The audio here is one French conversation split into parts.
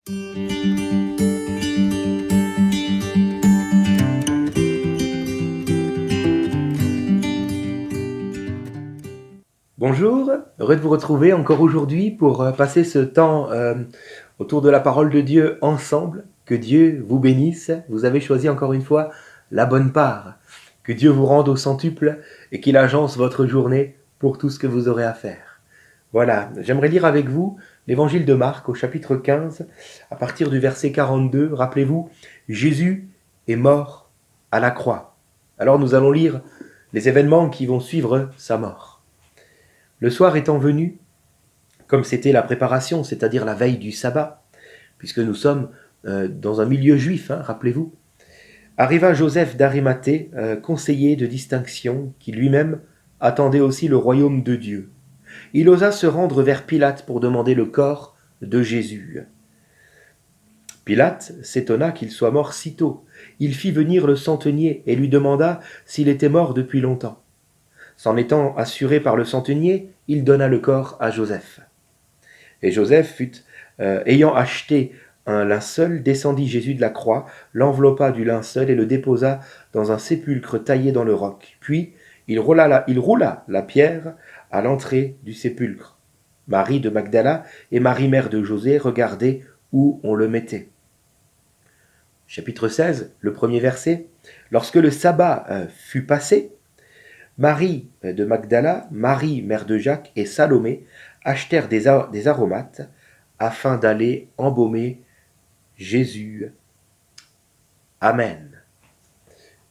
Bonjour, heureux de vous retrouver encore aujourd'hui pour passer ce temps autour de la parole de Dieu ensemble. Que Dieu vous bénisse. Vous avez choisi encore une fois la bonne part. Que Dieu vous rende au centuple et qu'il agence votre journée pour tout ce que vous aurez à faire. Voilà, j'aimerais lire avec vous l'évangile de Marc au chapitre 15, à partir du verset 42. Rappelez-vous, Jésus est mort à la croix. Alors nous allons lire les événements qui vont suivre sa mort. Le soir étant venu, comme c'était la préparation, c'est-à-dire la veille du sabbat, puisque nous sommes dans un milieu juif, rappelez-vous, arriva Joseph d'Arimathée, conseiller de distinction, qui lui-même attendait aussi le royaume de Dieu. Il osa se rendre vers Pilate pour demander le corps de Jésus. Pilate s'étonna qu'il soit mort si tôt. Il fit venir le centenier et lui demanda s'il était mort depuis longtemps. S'en étant assuré par le centenier, il donna le corps à Joseph. Et Joseph ayant acheté un linceul, descendit Jésus de la croix, l'enveloppa du linceul et le déposa dans un sépulcre taillé dans le roc. Puis il roula la pierre à l'entrée du sépulcre. Marie de Magdala et Marie mère de José regardaient où on le mettait. Chapitre 16, le premier verset. Lorsque le sabbat fut passé, Marie de Magdala, Marie mère de Jacques et Salomé achetèrent des aromates afin d'aller embaumer Jésus. Amen.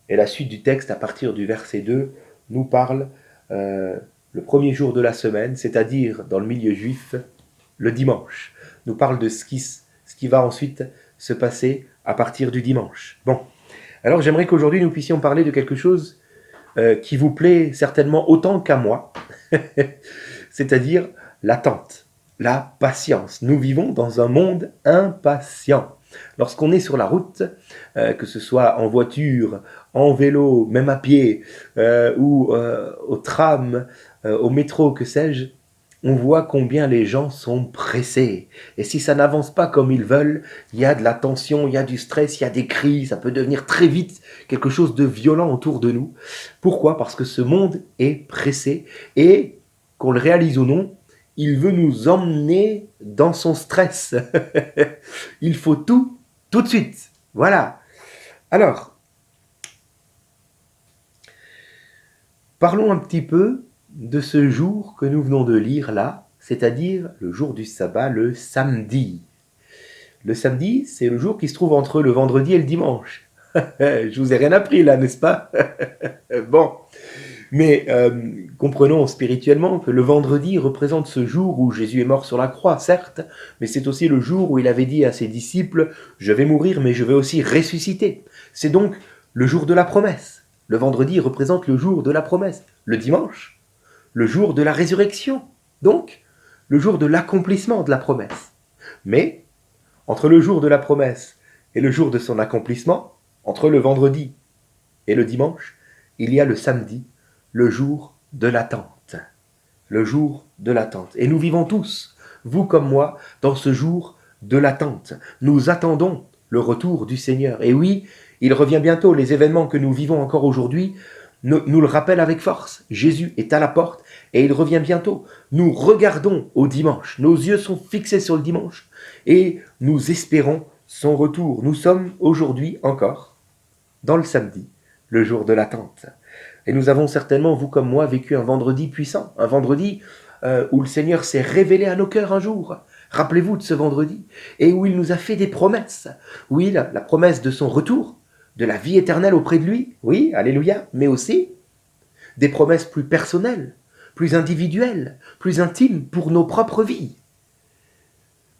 Et la suite du texte, à partir du verset 2, nous parle le premier jour de la semaine, c'est-à-dire dans le milieu juif, le dimanche. Nous parle de ce qui va ensuite se passer à partir du dimanche. Bon, alors j'aimerais qu'aujourd'hui nous puissions parler de quelque chose qui vous plaît certainement autant qu'à moi, c'est-à-dire l'attente, la patience. Nous vivons dans un monde impatient. Lorsqu'on est sur la route, que ce soit en voiture, en vélo, même à pied, ou au tram, au métro, que sais-je, on voit combien les gens sont pressés. Et si ça n'avance pas comme ils veulent, il y a de la tension, il y a du stress, il y a des cris, ça peut devenir très vite quelque chose de violent autour de nous. Pourquoi ? Parce que ce monde est pressé et, qu'on le réalise ou non, il veut nous emmener dans son stress. Il faut tout de suite. Voilà. Alors, parlons un petit peu de ce jour que nous venons de lire là, c'est-à-dire le jour du sabbat, le samedi. Le samedi, c'est le jour qui se trouve entre le vendredi et le dimanche. Je vous ai rien appris là, n'est-ce pas? Bon, mais comprenons spirituellement que le vendredi représente ce jour où Jésus est mort sur la croix, certes, mais c'est aussi le jour où il avait dit à ses disciples « Je vais mourir, mais je vais aussi ressusciter ». C'est donc le jour de la promesse. Le vendredi représente le jour de la promesse. Le dimanche, le jour de la résurrection, donc le jour de l'accomplissement de la promesse. Mais, entre le jour de la promesse et le jour de son accomplissement, entre le vendredi et le dimanche, il y a le samedi, le jour de l'attente. Le jour de l'attente. Et nous vivons tous, vous comme moi, dans ce jour de l'attente. Nous attendons le retour du Seigneur. Et oui, il revient bientôt. Les événements que nous vivons encore aujourd'hui nous le rappellent avec force. Jésus est à la porte et il revient bientôt. Nous regardons au dimanche. Nos yeux sont fixés sur le dimanche et nous espérons son retour. Nous sommes aujourd'hui encore dans le samedi, le jour de l'attente. Et nous avons certainement, vous comme moi, vécu un vendredi puissant, un vendredi où le Seigneur s'est révélé à nos cœurs un jour. Rappelez-vous de ce vendredi, et où il nous a fait des promesses. Oui, la promesse de son retour, de la vie éternelle auprès de lui, oui, alléluia, mais aussi des promesses plus personnelles, plus individuelles, plus intimes pour nos propres vies.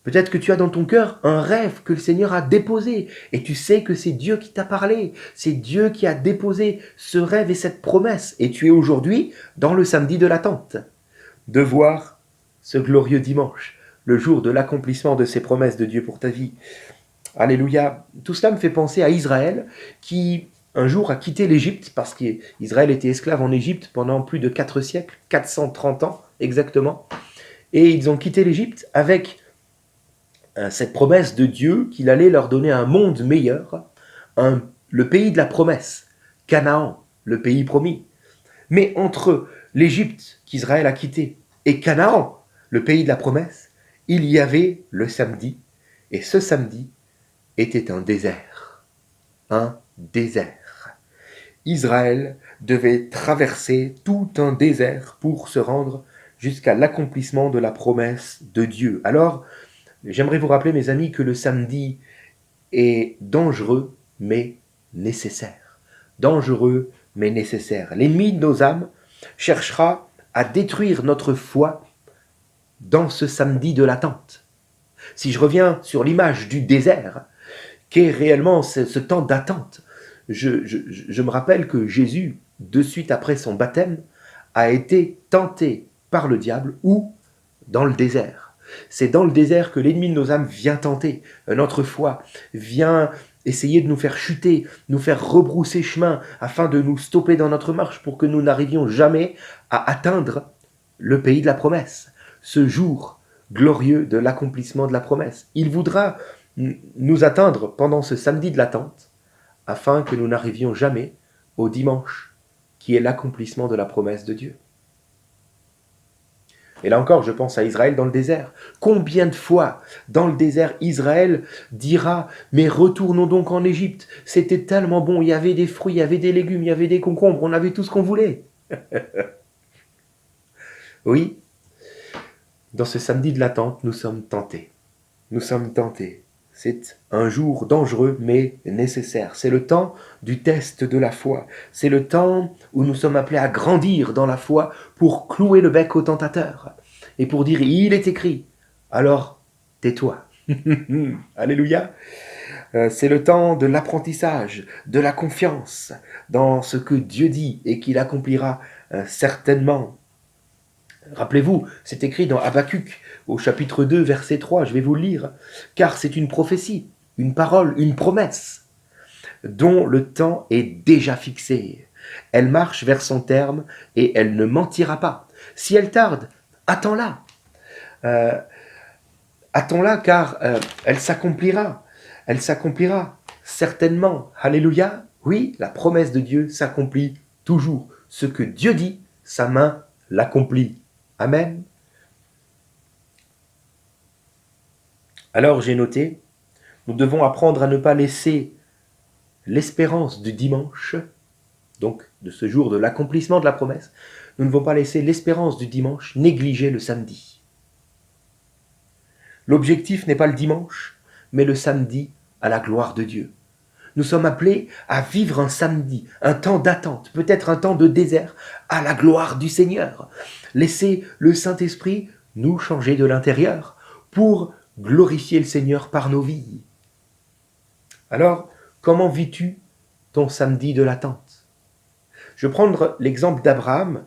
Peut-être que tu as dans ton cœur un rêve que le Seigneur a déposé et tu sais que c'est Dieu qui t'a parlé. C'est Dieu qui a déposé ce rêve et cette promesse. Et tu es aujourd'hui dans le samedi de l'attente de voir ce glorieux dimanche, le jour de l'accomplissement de ces promesses de Dieu pour ta vie. Alléluia. Tout cela me fait penser à Israël qui un jour a quitté l'Égypte parce qu'Israël était esclave en Égypte pendant plus de 4 siècles, 430 ans exactement. Et ils ont quitté l'Égypte avec cette promesse de Dieu qu'il allait leur donner un monde meilleur, le pays de la promesse, Canaan, le pays promis. Mais entre l'Égypte qu'Israël a quitté et Canaan, le pays de la promesse, il y avait le samedi, et ce samedi était un désert. Un désert. Israël devait traverser tout un désert pour se rendre jusqu'à l'accomplissement de la promesse de Dieu. Alors, j'aimerais vous rappeler, mes amis, que le samedi est dangereux, mais nécessaire. Dangereux, mais nécessaire. L'ennemi de nos âmes cherchera à détruire notre foi dans ce samedi de l'attente. Si je reviens sur l'image du désert, qu'est réellement ce temps d'attente, je me rappelle que Jésus, de suite après son baptême, a été tenté par le diable ou dans le désert. C'est dans le désert que l'ennemi de nos âmes vient tenter notre foi, vient essayer de nous faire chuter, nous faire rebrousser chemin afin de nous stopper dans notre marche pour que nous n'arrivions jamais à atteindre le pays de la promesse, ce jour glorieux de l'accomplissement de la promesse. Il voudra nous atteindre pendant ce samedi de l'attente afin que nous n'arrivions jamais au dimanche qui est l'accomplissement de la promesse de Dieu. Et là encore, je pense à Israël dans le désert. Combien de fois dans le désert, Israël dira « Mais retournons donc en Égypte, c'était tellement bon, il y avait des fruits, il y avait des légumes, il y avait des concombres, on avait tout ce qu'on voulait. » Oui, dans ce samedi de l'attente, nous sommes tentés. Nous sommes tentés. C'est un jour dangereux mais nécessaire. C'est le temps du test de la foi. C'est le temps où nous sommes appelés à grandir dans la foi pour clouer le bec au tentateur et pour dire « il est écrit ». Alors, tais-toi. Alléluia. C'est le temps de l'apprentissage, de la confiance dans ce que Dieu dit et qu'il accomplira certainement. Rappelez-vous, c'est écrit dans Habakkuk, au chapitre 2, verset 3, je vais vous le lire, car c'est une prophétie, une parole, une promesse, dont le temps est déjà fixé. Elle marche vers son terme et elle ne mentira pas. Si elle tarde, attends-la. Attends-la car elle s'accomplira. Elle s'accomplira certainement. Alléluia. Oui, la promesse de Dieu s'accomplit toujours. Ce que Dieu dit, sa main l'accomplit. Amen. Alors j'ai noté, nous devons apprendre à ne pas laisser l'espérance du dimanche, donc de ce jour de l'accomplissement de la promesse, nous ne devons pas laisser l'espérance du dimanche négliger le samedi. L'objectif n'est pas le dimanche, mais le samedi à la gloire de Dieu. Nous sommes appelés à vivre un samedi, un temps d'attente, peut-être un temps de désert, à la gloire du Seigneur. Laissez le Saint-Esprit nous changer de l'intérieur pour glorifier le Seigneur par nos vies. Alors, comment vis-tu ton samedi de l'attente? Je vais prendre l'exemple d'Abraham,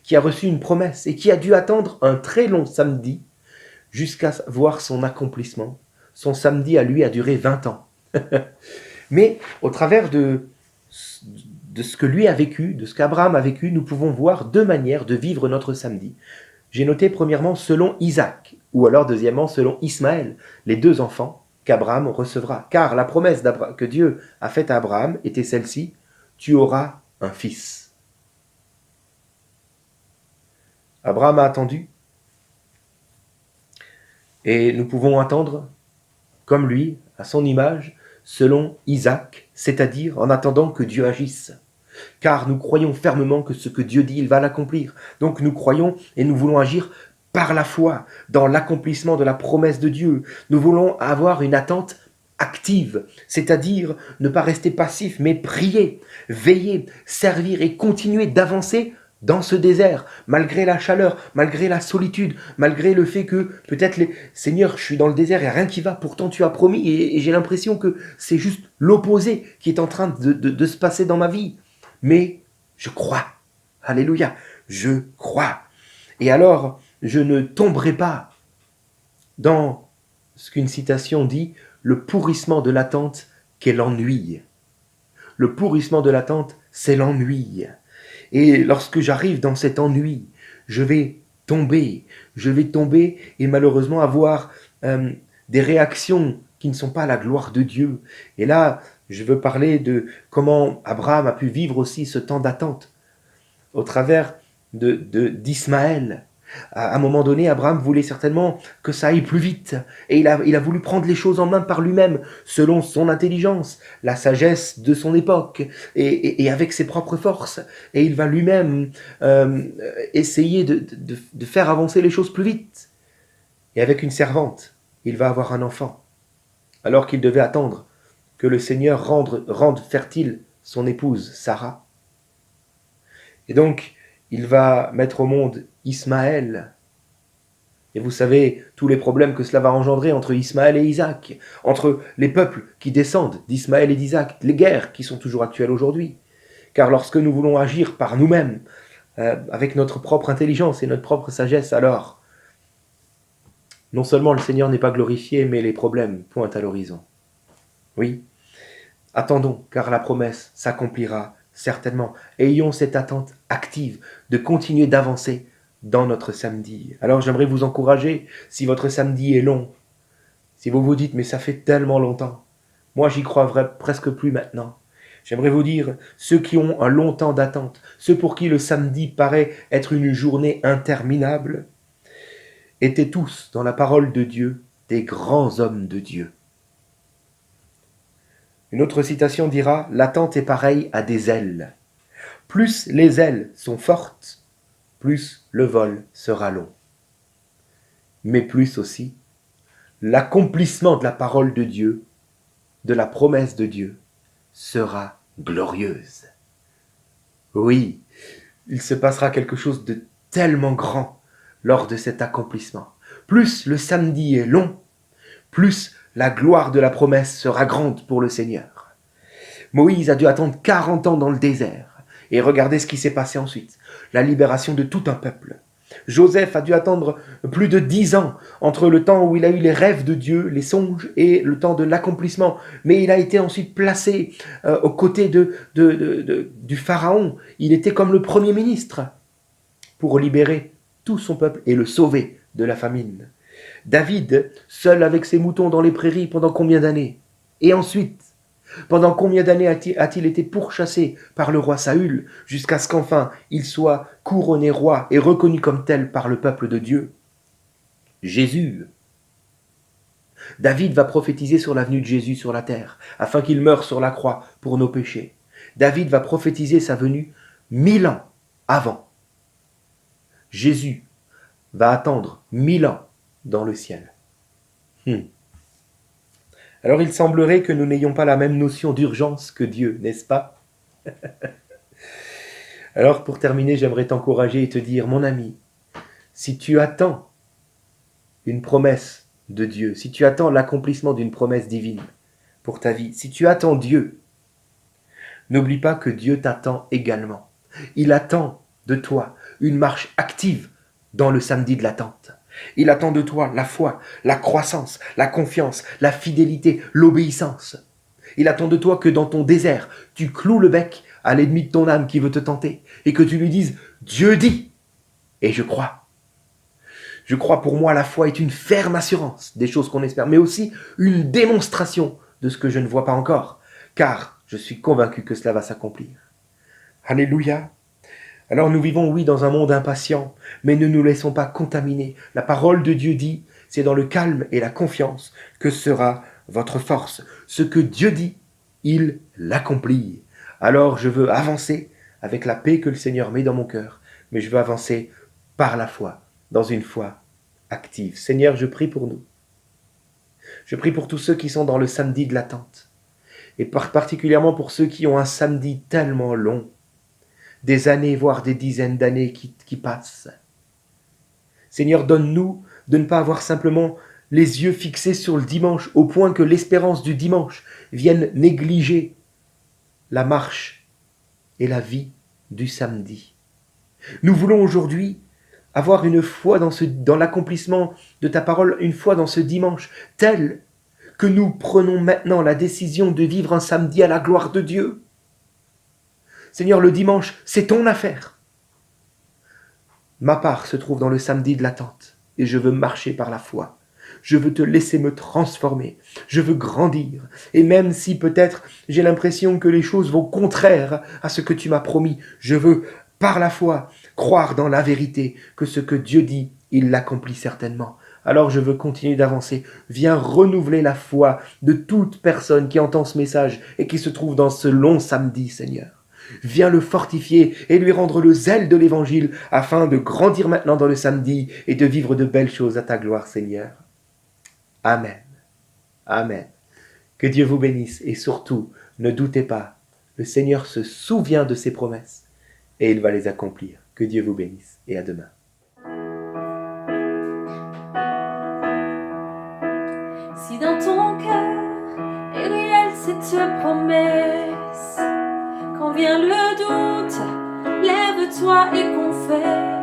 qui a reçu une promesse et qui a dû attendre un très long samedi jusqu'à voir son accomplissement. Son samedi à lui a duré 20 ans. Mais au travers de ce que lui a vécu, de ce qu'Abraham a vécu, nous pouvons voir deux manières de vivre notre samedi. J'ai noté premièrement selon Isaac, ou alors deuxièmement selon Ismaël, les deux enfants qu'Abraham recevra. Car la promesse que Dieu a faite à Abraham était celle-ci, tu auras un fils. Abraham a attendu, et nous pouvons attendre, comme lui, à son image, selon Isaac, c'est-à-dire en attendant que Dieu agisse. Car nous croyons fermement que ce que Dieu dit, il va l'accomplir. Donc nous croyons et nous voulons agir par la foi, dans l'accomplissement de la promesse de Dieu. Nous voulons avoir une attente active, c'est-à-dire ne pas rester passif, mais prier, veiller, servir et continuer d'avancer dans ce désert, malgré la chaleur, malgré la solitude, malgré le fait que peut-être, Seigneur, je suis dans le désert, il n'y a rien qui va, pourtant tu as promis, et j'ai l'impression que c'est juste l'opposé qui est en train de se passer dans ma vie. Mais je crois, alléluia, je crois. Et alors, je ne tomberai pas dans ce qu'une citation dit, le pourrissement de l'attente qu'est l'ennui. Le pourrissement de l'attente, c'est l'ennui. Et lorsque j'arrive dans cet ennui, je vais tomber et malheureusement avoir des réactions qui ne sont pas la gloire de Dieu. Et là, je veux parler de comment Abraham a pu vivre aussi ce temps d'attente au travers d'Ismaël. À un moment donné, Abraham voulait certainement que ça aille plus vite. Et il a voulu prendre les choses en main par lui-même, selon son intelligence, la sagesse de son époque, et avec ses propres forces. Et il va lui-même essayer de faire avancer les choses plus vite. Et avec une servante, il va avoir un enfant. Alors qu'il devait attendre que le Seigneur rende fertile son épouse, Sarah. Et donc, il va mettre au monde Ismaël. Et vous savez tous les problèmes que cela va engendrer entre Ismaël et Isaac, entre les peuples qui descendent d'Ismaël et d'Isaac, les guerres qui sont toujours actuelles aujourd'hui. Car lorsque nous voulons agir par nous-mêmes, avec notre propre intelligence et notre propre sagesse, alors, non seulement le Seigneur n'est pas glorifié, mais les problèmes pointent à l'horizon. Oui, attendons, car la promesse s'accomplira certainement. Ayons cette attente active de continuer d'avancer dans notre samedi. Alors j'aimerais vous encourager, si votre samedi est long, si vous vous dites, mais ça fait tellement longtemps, moi j'y crois presque plus maintenant. J'aimerais vous dire, ceux qui ont un long temps d'attente, ceux pour qui le samedi paraît être une journée interminable, étaient tous, dans la parole de Dieu, des grands hommes de Dieu. Une autre citation dira, l'attente est pareille à des ailes. Plus les ailes sont fortes, plus le vol sera long. Mais plus aussi, l'accomplissement de la parole de Dieu, de la promesse de Dieu, sera glorieuse. Oui, il se passera quelque chose de tellement grand lors de cet accomplissement. Plus le samedi est long, plus la gloire de la promesse sera grande pour le Seigneur. Moïse a dû attendre 40 ans dans le désert. Et regardez ce qui s'est passé ensuite. La libération de tout un peuple. Joseph a dû attendre plus de 10 ans entre le temps où il a eu les rêves de Dieu, les songes, et le temps de l'accomplissement. Mais il a été ensuite placé aux côtés du Pharaon. Il était comme le premier ministre pour libérer tout son peuple et le sauver de la famine. David, seul avec ses moutons dans les prairies pendant combien d'années? Et ensuite, pendant combien d'années a-t-il été pourchassé par le roi Saül, jusqu'à ce qu'enfin il soit couronné roi et reconnu comme tel par le peuple de Dieu? Jésus. David va prophétiser sur la venue de Jésus sur la terre, afin qu'il meure sur la croix pour nos péchés. David va prophétiser sa venue 1000 ans avant. Jésus va attendre 1000 ans dans le ciel. Alors il semblerait que nous n'ayons pas la même notion d'urgence que Dieu, n'est-ce pas? Alors pour terminer, j'aimerais t'encourager et te dire, mon ami, si tu attends une promesse de Dieu, si tu attends l'accomplissement d'une promesse divine pour ta vie, si tu attends Dieu, n'oublie pas que Dieu t'attend également. Il attend de toi une marche active dans le samedi de l'attente. Il attend de toi la foi, la croissance, la confiance, la fidélité, l'obéissance. Il attend de toi que dans ton désert, tu cloues le bec à l'ennemi de ton âme qui veut te tenter et que tu lui dises « Dieu dit » et je crois. Je crois, pour moi, la foi est une ferme assurance des choses qu'on espère, mais aussi une démonstration de ce que je ne vois pas encore, car je suis convaincu que cela va s'accomplir. Alléluia. Alors nous vivons, oui, dans un monde impatient, mais ne nous laissons pas contaminer. La parole de Dieu dit, c'est dans le calme et la confiance que sera votre force. Ce que Dieu dit, il l'accomplit. Alors je veux avancer avec la paix que le Seigneur met dans mon cœur, mais je veux avancer par la foi, dans une foi active. Seigneur, je prie pour nous. Je prie pour tous ceux qui sont dans le samedi de l'attente, et particulièrement pour ceux qui ont un samedi tellement long, des années, voire des dizaines d'années qui passent. Seigneur, donne-nous de ne pas avoir simplement les yeux fixés sur le dimanche, au point que l'espérance du dimanche vienne négliger la marche et la vie du samedi. Nous voulons aujourd'hui avoir une foi dans l'accomplissement de ta parole, une foi dans ce dimanche, telle que nous prenons maintenant la décision de vivre un samedi à la gloire de Dieu. Seigneur, le dimanche, c'est ton affaire. Ma part se trouve dans le samedi de l'attente, et je veux marcher par la foi. Je veux te laisser me transformer. Je veux grandir. Et même si peut-être j'ai l'impression que les choses vont contraire à ce que tu m'as promis, je veux, par la foi, croire dans la vérité, que ce que Dieu dit, il l'accomplit certainement. Alors je veux continuer d'avancer. Viens renouveler la foi de toute personne qui entend ce message et qui se trouve dans ce long samedi, Seigneur. Viens le fortifier et lui rendre le zèle de l'évangile afin de grandir maintenant dans le samedi et de vivre de belles choses à ta gloire, Seigneur. Amen. Amen. Que Dieu vous bénisse et surtout, ne doutez pas, le Seigneur se souvient de ses promesses et il va les accomplir. Que Dieu vous bénisse et à demain. Si dans ton cœur est réelle cette promesse, quand vient le doute, lève-toi et confesse.